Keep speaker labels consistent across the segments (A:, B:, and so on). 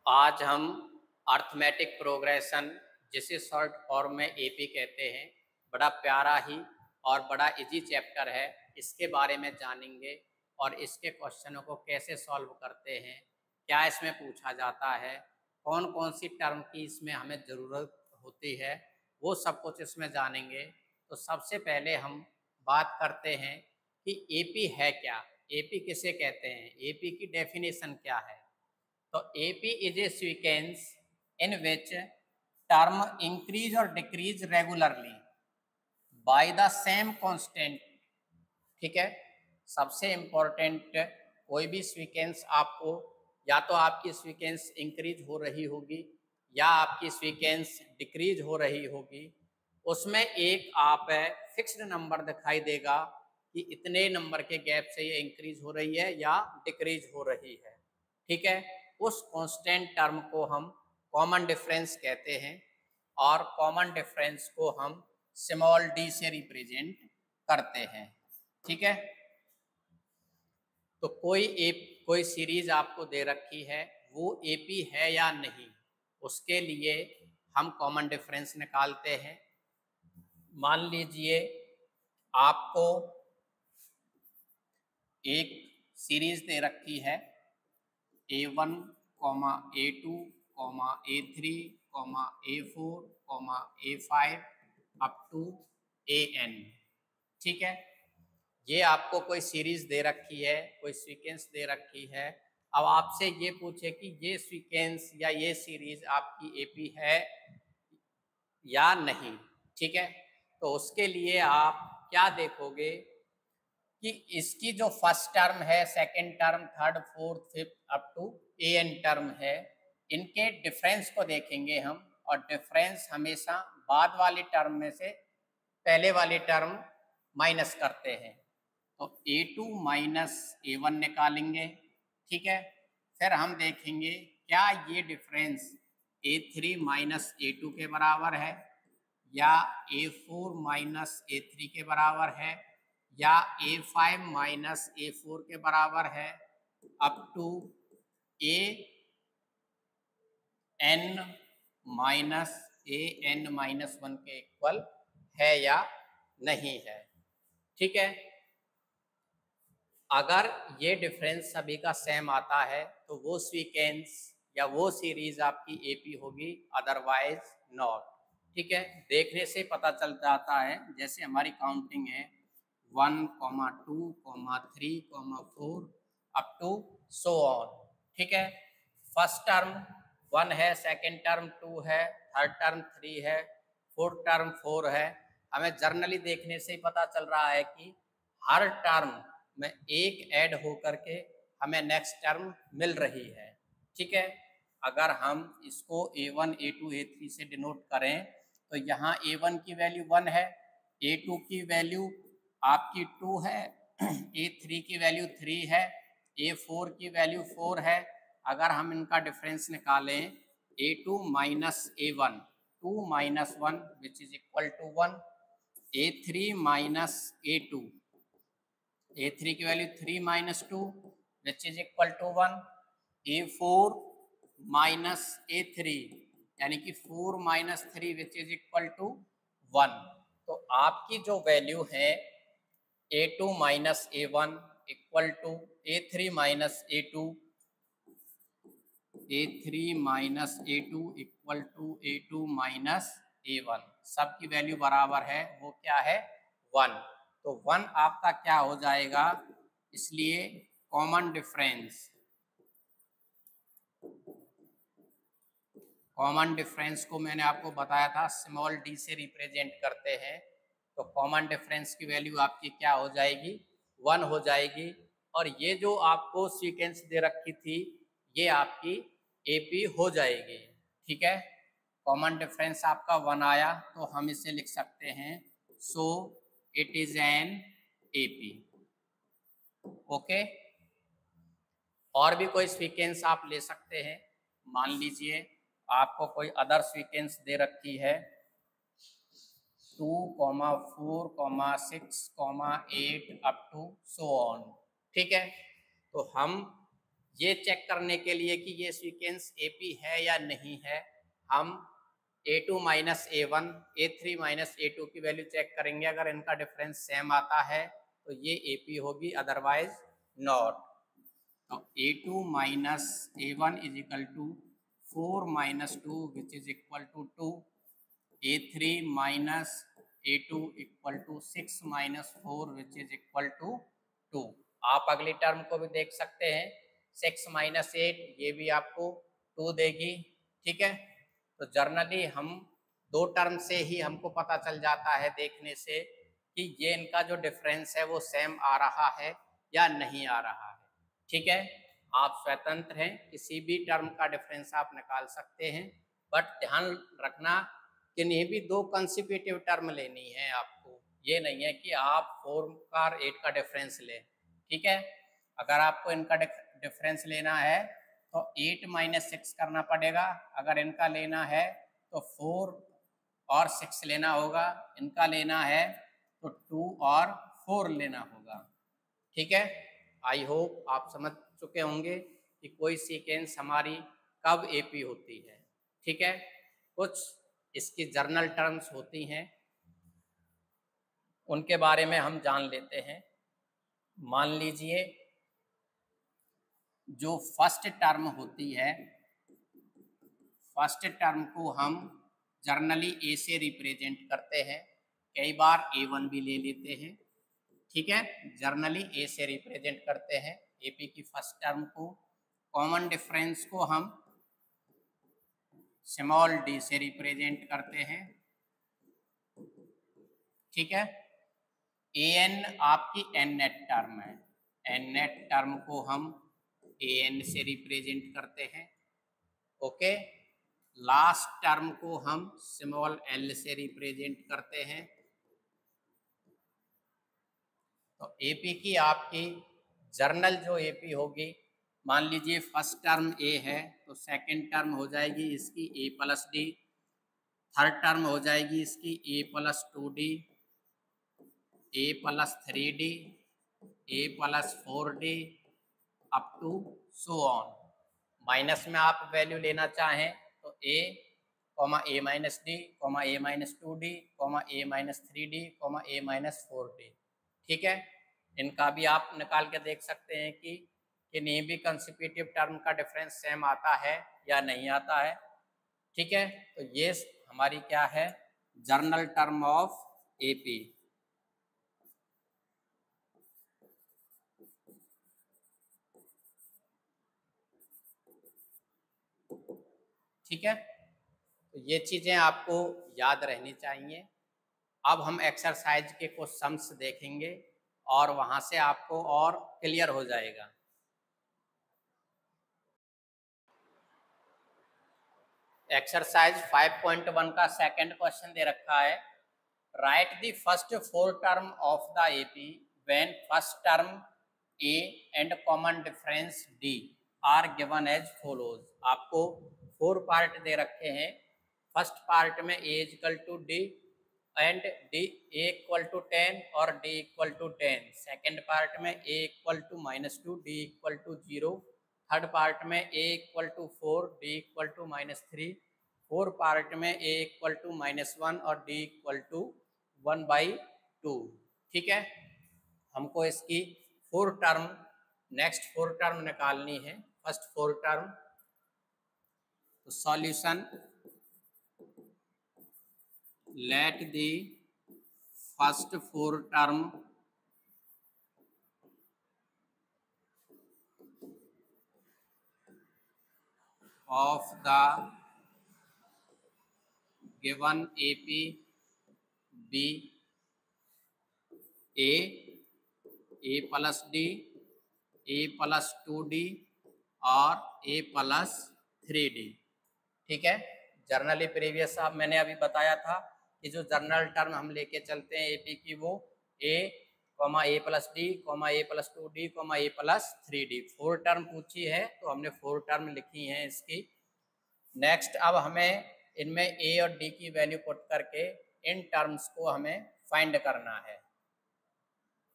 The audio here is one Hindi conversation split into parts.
A: आज हम अर्थमेटिक प्रोग्रेशन, जिसे शॉर्ट फॉर्म में एपी कहते हैं, बड़ा प्यारा ही और बड़ा इजी चैप्टर है। इसके बारे में जानेंगे और इसके क्वेश्चनों को कैसे सॉल्व करते हैं, क्या इसमें पूछा जाता है, कौन कौन सी टर्म की इसमें हमें ज़रूरत होती है, वो सब कुछ इसमें जानेंगे। तो सबसे पहले हम बात करते हैं कि एपी है क्या, एपी किसे कहते हैं, एपी की डेफिनेशन क्या है। तो AP is a sequence in which term increase or decrease regularly by the same constant। ठीक है, सबसे इम्पोर्टेंट, कोई भी सीक्वेंस आपको या तो आपकी सीक्वेंस इंक्रीज हो रही होगी या आपकी सीक्वेंस डिक्रीज हो रही होगी, उसमें एक आप फिक्स्ड नंबर दिखाई देगा कि इतने नंबर के गैप से ये इंक्रीज हो रही है या डिक्रीज हो रही है। ठीक है, उस कांस्टेंट टर्म को हम कॉमन डिफरेंस कहते हैं और कॉमन डिफरेंस को हम स्मॉल डी से रिप्रेजेंट करते हैं। ठीक है, तो कोई सीरीज आपको दे रखी है, वो एपी है या नहीं, उसके लिए हम कॉमन डिफरेंस निकालते हैं। मान लीजिए आपको एक सीरीज दे रखी है A1, A2, A3, A4, A5 up to AN। ठीक है, ये आपको कोई सीरीज दे रखी है, कोई सीक्वेंस दे रखी है। अब आपसे ये पूछे कि ये सीक्वेंस या ये सीरीज आपकी एपी है या नहीं। ठीक है, तो उसके लिए आप क्या देखोगे कि इसकी जो फर्स्ट टर्म है, second term, third, fourth, fifth up to AN term है, इनके डिफरेंस को देखेंगे हम। और डिफरेंस हमेशा बाद वाली टर्म में से पहले वाली टर्म माइनस करते हैं, तो A2 माइनस A1 निकालेंगे। ठीक है, फिर हम देखेंगे क्या ये डिफरेंस A3 माइनस A2 के बराबर है या A4 माइनस A3 के बराबर है या A5 माइनस A4 के बराबर है up to AN minus AN minus 1 के इक्वल है या नहीं है। ठीक है, अगर ये डिफरेंस सभी का सेम आता है तो वो सीक्वेंस या वो सीरीज आपकी एपी होगी, अदरवाइज नॉट। ठीक है, देखने से पता चल जाता है, जैसे हमारी काउंटिंग है 1, 2, 3, 4 अप टू सो ऑन। ठीक है, फर्स्ट टर्म 1 है, सेकेंड टर्म 2 है, थर्ड टर्म 3 है, फोर्थ टर्म 4 है। हमें जर्नली देखने से ही पता चल रहा है कि हर टर्म में एक ऐड होकर के हमें नेक्स्ट टर्म मिल रही है। ठीक है, अगर हम इसको A1, A2, A3 से डिनोट करें तो यहाँ A1 की वैल्यू 1 है, A2 की वैल्यू आपकी 2 है, A3 की वैल्यू 3 है, A4 की वैल्यू 4 है। अगर हम इनका डिफरेंस निकालें A2 minus A1, 2 minus 1 which is equal to 1, A3 minus A2, A3 की value 3 minus 2 which is equal to 1, A4 minus A3 यानी कि 4 minus 3 which is equal to 1। तो आपकी जो वैल्यू है A2 minus A1 equal to A3 minus A2, A3 minus A2 equal to A2 minus A1, सबकी वैल्यू बराबर है, वो क्या है 1। तो 1 आपका क्या हो जाएगा, इसलिए कॉमन डिफरेंस को मैंने आपको बताया था स्मॉल डी से रिप्रेजेंट करते हैं। तो कॉमन डिफरेंस की वैल्यू आपकी क्या हो जाएगी, 1 हो जाएगी। और ये जो आपको सीक्वेंस दे रखी थी ये आपकी एपी हो जाएगी। ठीक है, कॉमन डिफरेंस आपका 1 आया तो हम इसे लिख सकते हैं so it is an AP. Okay, और भी कोई सीक्वेंस आप ले सकते हैं। मान लीजिए आपको कोई अदर सीक्वेंस दे रखी है 2, 4, 6, 8 अप टू सो ऑन। ठीक है, तो हम ये चेक करने के लिए कि ये सीक्वेंस AP है या नहीं है, हम A2 minus A1, A3 minus A2 की वैल्यू चेक करेंगे। अगर इनका डिफरेंस सेम आता है तो ये AP होगी, अदरवाइज नॉट। तो A2 minus A1 is equal to 4 minus 2 which is equal to 2, A3 minus A2 equal to 6 minus 4 which is equal to 2। आप अगली टर्म को भी देख सकते हैं, 6 माइनस 8, ये भी आपको 2 देगी। ठीक है, तो जर्नली हम दो टर्म से ही हमको पता चल जाता है देखने से कि ये इनका जो डिफरेंस है वो सेम आ रहा है या नहीं आ रहा है। ठीक है, आप स्वतंत्र हैं, किसी भी टर्म का डिफरेंस आप निकाल सकते हैं, बट ध्यान रखना कि नहीं भी दो कंसिक्यूटिव टर्म लेनी है आपको। ये नहीं है कि आप 4 और 8 का डिफरेंस लें। ठीक है, अगर आपको इनका डिफरेंस लेना है तो 8 माइनस 6 करना पड़ेगा। अगर इनका लेना है तो 4 और 6 लेना होगा, इनका लेना है तो 2 और 4 लेना होगा। ठीक है, आई होप आप समझ चुके होंगे कि कोई सीक्वेंस हमारी कब AP होती है। ठीक है, कुछ इसकी जर्नल टर्म्स होती हैं, उनके बारे में हम जान लेते हैं। मान लीजिए जो फर्स्ट टर्म होती है, फर्स्ट टर्म को हम जर्नली A से रिप्रेजेंट करते हैं, कई बार A1 भी ले लेते हैं। ठीक है, जर्नली A से रिप्रेजेंट करते हैं AP की फर्स्ट टर्म को। कॉमन डिफरेंस को हम स्मॉल d से रिप्रेजेंट करते हैं। ठीक है, AN आपकी N नेट टर्म है, N नेट टर्म को हम AN से रिप्रेजेंट करते हैं। ओके, लास्ट टर्म को हम स्मॉल l से रिप्रेजेंट करते हैं। तो AP की आपकी जर्नल जो AP होगी, मान लीजिए फर्स्ट टर्म A है तो सेकंड टर्म हो जाएगी इसकी A plus D, third term हो जाएगी इसकी A plus 2D, A plus 3D, A plus 4D up to so on. Minus में आप वैल्यू लेना चाहें तो A comma A minus D comma A minus 2D comma A minus 3D comma A minus 4D। ठीक है, इनका भी आप निकाल के देख सकते हैं कि नहीं भी कंसिक्यूटिव टर्म का डिफरेंस सेम आता है या नहीं आता है। ठीक है, तो ये हमारी क्या है, जर्नल टर्म ऑफ AP। ठीक है, तो ये चीजें आपको याद रहनी चाहिए। अब हम एक्सरसाइज के कुछ सम्स देखेंगे और वहां से आपको और क्लियर हो जाएगा। एक्सरसाइज 5.1 का सेकंड क्वेश्चन दे रखा है, right the first 4 term of the AP when first term A and common difference D are given as follows. आपको 4 पार्ट दे रखे हैं। फर्स्ट पार्ट में A equal to D and D A equal to 10 और D equal to 10। Second part में A equal to -2 D equal to 0। Third part में A equal to 4 D equal to -3। Fourth part में A इक्वल टू -1 और D इक्वल टू 1/2। ठीक है, हमको इसकी 4 टर्म, नेक्स्ट 4 टर्म निकालनी है। फर्स्ट 4 टर्म, तो solution, let the first 4 term of the given AP be A plus D, A plus 2D और A plus 3D। ठीक है, जर्नली प्रीवियस आप मैंने अभी बताया था कि जो जर्नल टर्म हम लेके चलते हैं AP की वो A comma A plus D comma A plus 2D comma A plus 3D। 4 term पूछी है तो हमने 4 टर्म लिखी हैं इसकी। नेक्स्ट अब हमें इनमें A और D की वैल्यू पुट करके इन टर्म्स को हमें फाइंड करना है।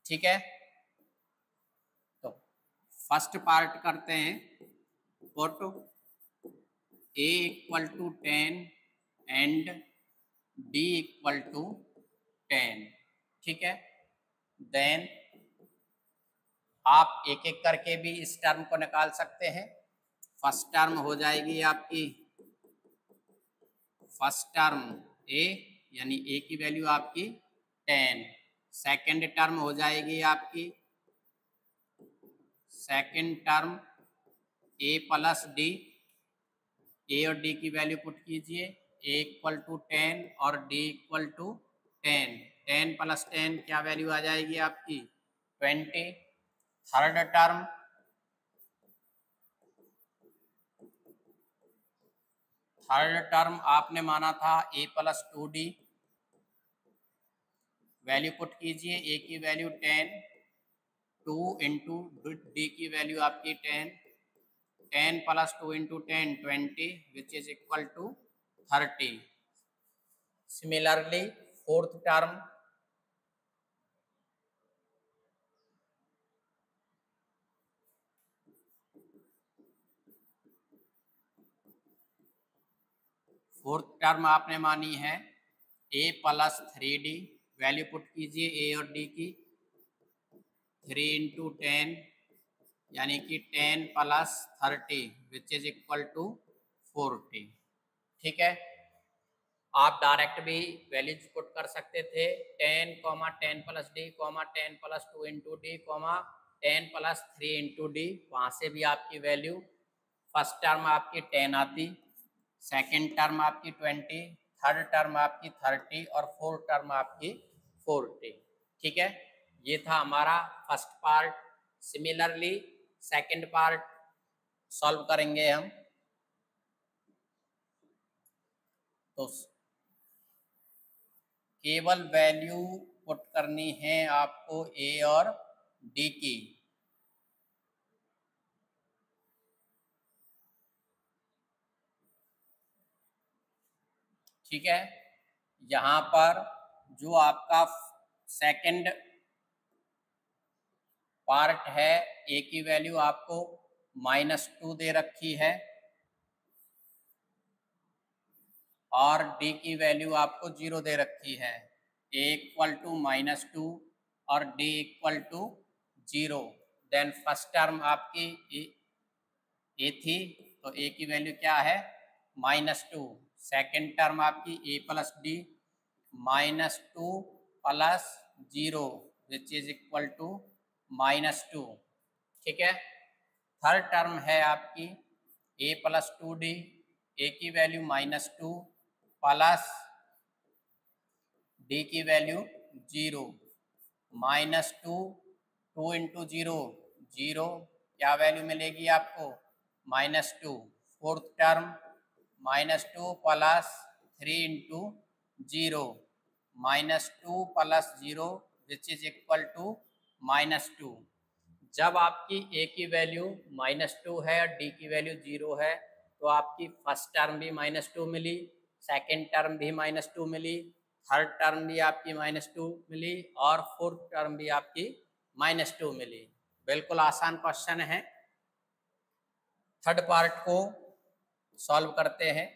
A: ठीक है, तो फर्स्ट पार्ट करते हैं, put a equal to 10 and d equal to 10, ठीक है। देन आप एक एक करके भी इस टर्म को निकाल सकते हैं। फर्स्ट टर्म हो जाएगी आपकी, फर्स्ट टर्म a यानी a की वैल्यू आपकी 10, सेकेंड टर्म हो जाएगी आपकी, second term a plus d, a और d की वैल्यू पुट कीजिए, a इक्वल टू 10 और d इक्वल टू 10, 10 प्लस 10 क्या वैल्यू आ जाएगी आपकी 20। थर्ड टर्म आपने माना था a plus 2d, value put कीजिए, a की वैल्यू 10, 2 इंटू d की वैल्यू आपकी 10, 10 plus 2 into 10 20 which is equal to 30। Similarly fourth term आपने मानी है a plus 3d, value put कीजिए a और d की, 3 इंटू 10 यानी कि 10 plus 30 which is equal to 40, ठीक है। आप डायरेक्ट भी वैल्यूज पुट कर सकते थे, 10 plus d 10 plus 2 into D 10 plus 3 into D, वहाँ से भी आपकी वैल्यू फर्स्ट टर्म आपकी 10 आती, सेकेंड टर्म आपकी 20, थर्ड टर्म आपकी 30 और फोर्थ टर्म आपकी 40, ठीक है। ये था हमारा first part. Similarly second part solve करेंगे हम। तो केवल वैल्यू पुट करनी है आपको a और d की, ठीक है। यहाँ पर जो आपका सेकंड पार्ट है, a की वैल्यू आपको -2 दे रखी है और d की वैल्यू आपको 0 दे रखी है, a इक्वल टू -2 और d equal to 0। Then first term आपकी a थी, तो a की वैल्यू क्या है -2, सेकेंड टर्म आपकी a plus D -2 plus 0 which is equal to -2, ठीक है। थर्ड टर्म है आपकी a प्लस 2d, a की वैल्यू -2 प्लस d की वैल्यू 0, -2 2 इंटू 0 0, क्या वैल्यू मिलेगी आपको -2। Fourth term -2 plus 3 into 0, -2 plus 0 which is equal to -2। जब आपकी a की वैल्यू -2 है और d की वैल्यू 0 है, तो आपकी फर्स्ट टर्म भी -2 मिली, सेकेंड टर्म भी -2 मिली, थर्ड टर्म भी आपकी -2 मिली और फोर्थ टर्म भी आपकी -2 मिली। बिल्कुल आसान क्वेश्चन है। थर्ड पार्ट को सॉल्व करते हैं।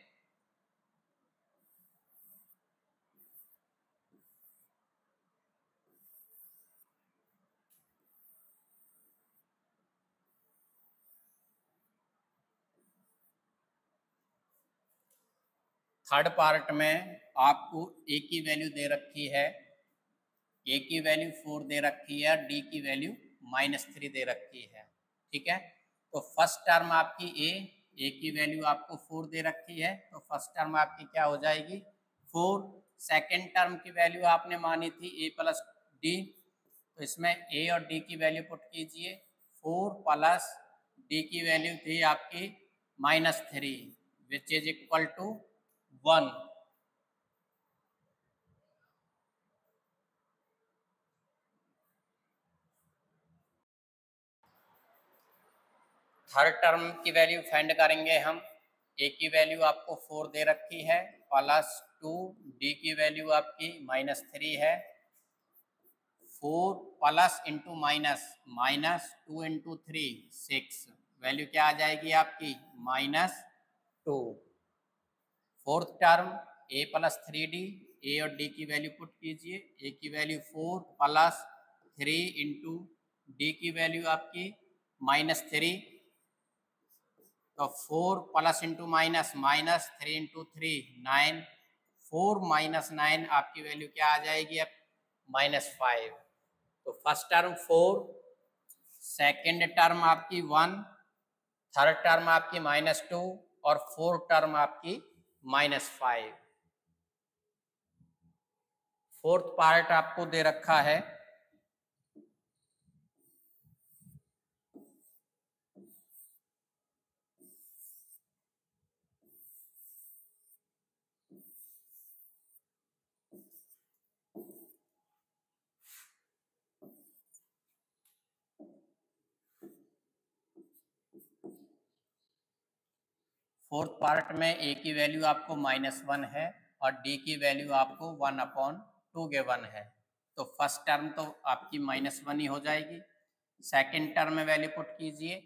A: थर्ड पार्ट में आपको a की वैल्यू दे रखी है, a की वैल्यू 4 दे रखी है, d की वैल्यू -3 दे रखी है, ठीक है। तो फर्स्ट टर्म आपकी a की वैल्यू आपको 4 दे रखी है, तो फर्स्ट टर्म आपकी क्या हो जाएगी 4। सेकेंड टर्म की वैल्यू आपने मानी थी a प्लस डी, तो इसमें a और d की वैल्यू पुट कीजिए, 4 प्लस d की वैल्यू थी आपकी -3 which is equal to 1। Third term की वैल्यू फाइंड करेंगे हम। a की वैल्यू आपको 4 दे रखी है प्लस 2, d की वैल्यू आपकी -3 है, 4 plus into minus, minus 2 into 3 6, value क्या आ जाएगी आपकी -2। Fourth term a plus 3d, ए और d की वैल्यू पुट कीजिए, a की वैल्यू 4 प्लस 3 इंटू d की वैल्यू आपकी -3, तो 4 plus into minus, minus 3 into 3 9, 4 minus 9 आपकी वैल्यू क्या आ जाएगी अब -5। तो फर्स्ट टर्म 4, सेकेंड टर्म आपकी 1, थर्ड टर्म आपकी -2 और फोर्थ टर्म आपकी -5। फोर्थ पार्ट आपको दे रखा है, फोर्थ पार्ट में a की वैल्यू आपको -1 है और d की वैल्यू आपको 1/2 गिवन है। तो फर्स्ट टर्म तो आपकी -1 ही हो जाएगी। सेकेंड टर्म में वैल्यू पुट कीजिए,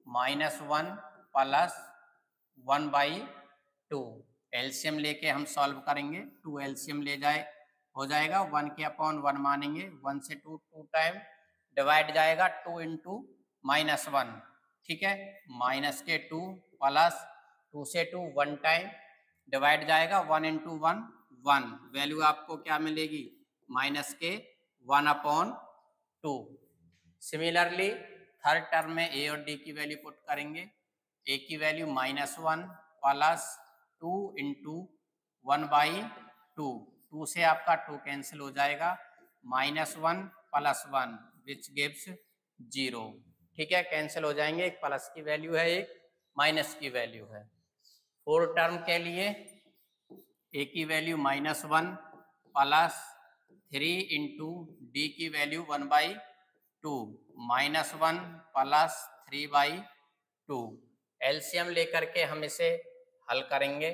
A: -1 प्लस 1/2, एलसीएम लेके हम सॉल्व करेंगे, 2 एलसीएम ले जाए हो जाएगा, 1 के अपॉन 1 मानेंगे, 1 से 2 2 टाइम डिवाइड जाएगा 2 इंटू -1, ठीक है, माइनस के 2 प्लस 2 से 2 1 टाइम डिवाइड जाएगा 1 इंटू 1 1, वैल्यू आपको क्या मिलेगी माइनस के 1/2। सिमिलरली थर्ड टर्म में ए और डी की वैल्यू पुट करेंगे, ए की वैल्यू -1 प्लस 2 इंटू 1/2, 2 से आपका 2 कैंसिल हो जाएगा, -1 प्लस 1 विच गिव्स 0, ठीक है, कैंसिल हो जाएंगे, एक प्लस की वैल्यू है एक माइनस की वैल्यू है। फोर्थ टर्म के लिए ए की वैल्यू -1 प्लस 3 इंटू डी की वैल्यू 1/2, -1 प्लस 3/2, एलसीएम लेकर के हम इसे हल करेंगे।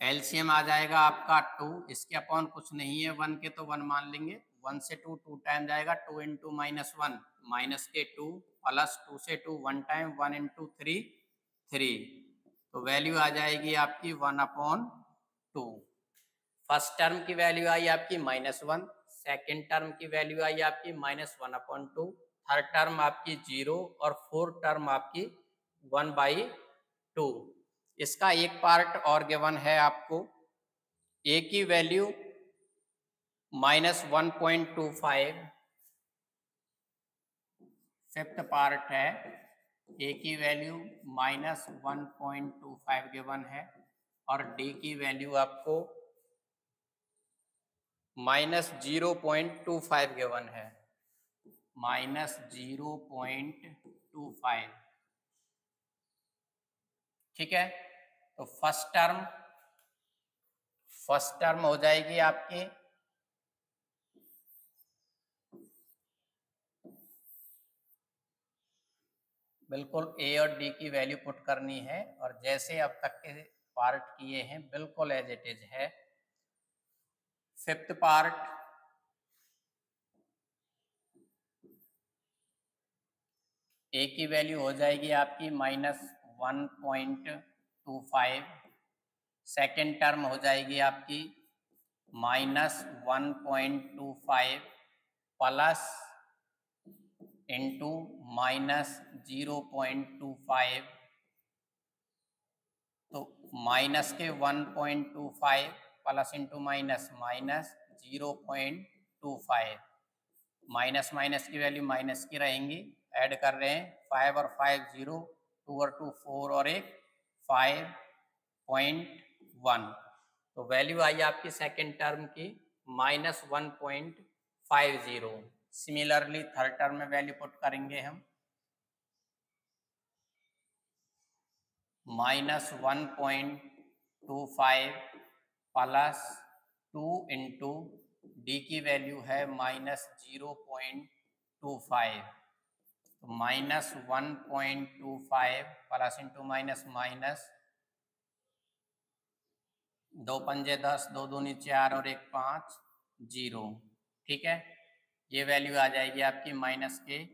A: एलसीएम आ जाएगा आपका 2, इसके अपॉन कुछ नहीं है, 1 के तो 1 मान लेंगे, 1 से 2 2 टाइम जाएगा, 2 इंटू -1 माइनस के 2 प्लस 2 से 2 1 टाइम, 1 इंटू 3 3, तो वैल्यू आ जाएगी आपकी 1/2। फर्स्ट टर्म की वैल्यू आई आपकी -1, सेकेंड टर्म की वैल्यू आई आपकी -1/2, थर्ड टर्म आपकी 0 और फोर्थ टर्म आपकी 1/2। इसका एक पार्ट और गिवन है आपको, ए की वैल्यू -1.25, फिफ्थ पार्ट है, ए की वैल्यू -1.25 गिवन है और डी की वैल्यू आपको -0.25 गिवन है, -0.25, ठीक है। तो फर्स्ट टर्म हो जाएगी आपकी बिल्कुल ए और डी की वैल्यू पुट करनी है और जैसे अब तक के पार्ट किए हैं बिल्कुल एज इट इज है। फिफ्थ पार्ट, ए की वैल्यू हो जाएगी आपकी -1.25, सेकेंड टर्म हो जाएगी आपकी -1.25 प्लस इंटू -0.25, तो माइनस के 1.25 प्लस इंटू -0.25, माइनस माइनस की वैल्यू माइनस की रहेंगी, ऐड कर रहे हैं 5 और 5 0, 2 और 2 4 और 1 5.1, तो वैल्यू आई आपकी सेकेंड टर्म की -1.50। सिमिलरली थर्ड टर्म में वैल्यू पुट करेंगे हम, -1.25 प्लस 2 इंटू डी की वैल्यू है -0.25, तो -1.25 प्लस इंटू माइनस माइनस 2 पंजे 10, 2 दूनी 4 और 1 5, 0। ठीक है, ये वैल्यू आ जाएगी आपकी माइनस के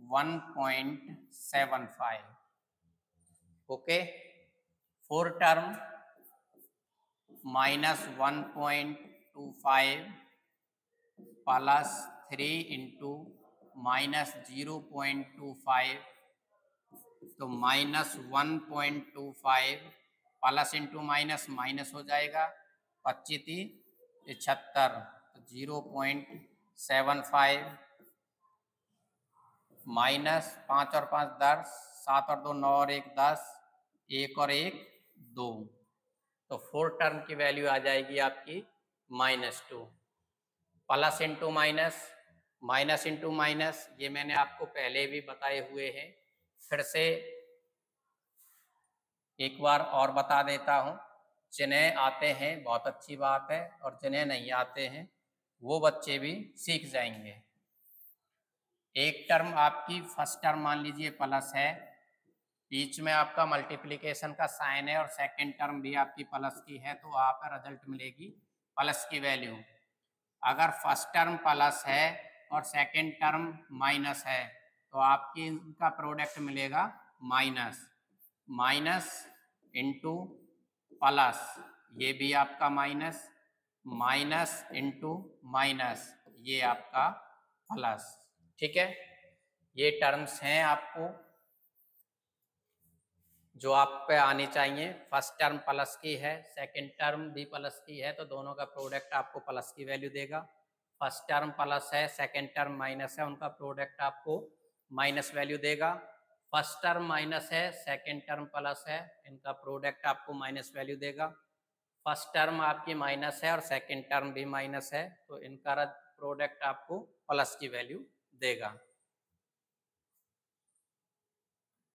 A: 1.75। Okay, 4 term minus 1.25 plus 3 into minus 0.25, तो minus 1.25 plus into minus minus हो जाएगा, 25 76, 0.75 माइनस 5 और 5 10, 7 और 2 9 और 1 10, 1 और 1 2, तो 4 टर्म की वैल्यू आ जाएगी आपकी -2। Plus into minus, minus into minus, ये मैंने आपको पहले भी बताए हुए हैं, फिर से एक बार और बता देता हूँ। जिन्हें आते हैं बहुत अच्छी बात है, और जिन्हें नहीं आते हैं वो बच्चे भी सीख जाएंगे। एक टर्म आपकी फर्स्ट टर्म मान लीजिए प्लस है, बीच में आपका मल्टीप्लिकेशन का साइन है, और सेकंड टर्म भी आपकी प्लस की है, तो वहाँ पर रिजल्ट मिलेगी प्लस की वैल्यू। अगर फर्स्ट टर्म प्लस है और सेकंड टर्म माइनस है, तो आपकी इनका प्रोडक्ट मिलेगा माइनस, माइनस इंटू प्लस, ये भी आपका माइनस, माइनस इंटू माइनस, ये आपका प्लस। ठीक है, ये टर्म्स हैं आपको जो आप पे आनी चाहिए। फर्स्ट टर्म प्लस की है, सेकंड टर्म भी प्लस की है, तो दोनों का प्रोडक्ट आपको प्लस की वैल्यू देगा। फर्स्ट टर्म प्लस है, सेकंड टर्म माइनस है, उनका प्रोडक्ट आपको माइनस वैल्यू देगा। फर्स्ट टर्म माइनस है, सेकंड टर्म प्लस है, इनका प्रोडक्ट आपको माइनस वैल्यू देगा। फर्स्ट टर्म आपकी माइनस है और सेकंड टर्म भी माइनस है, तो इनका प्रोडक्ट आपको प्लस की वैल्यू देगा।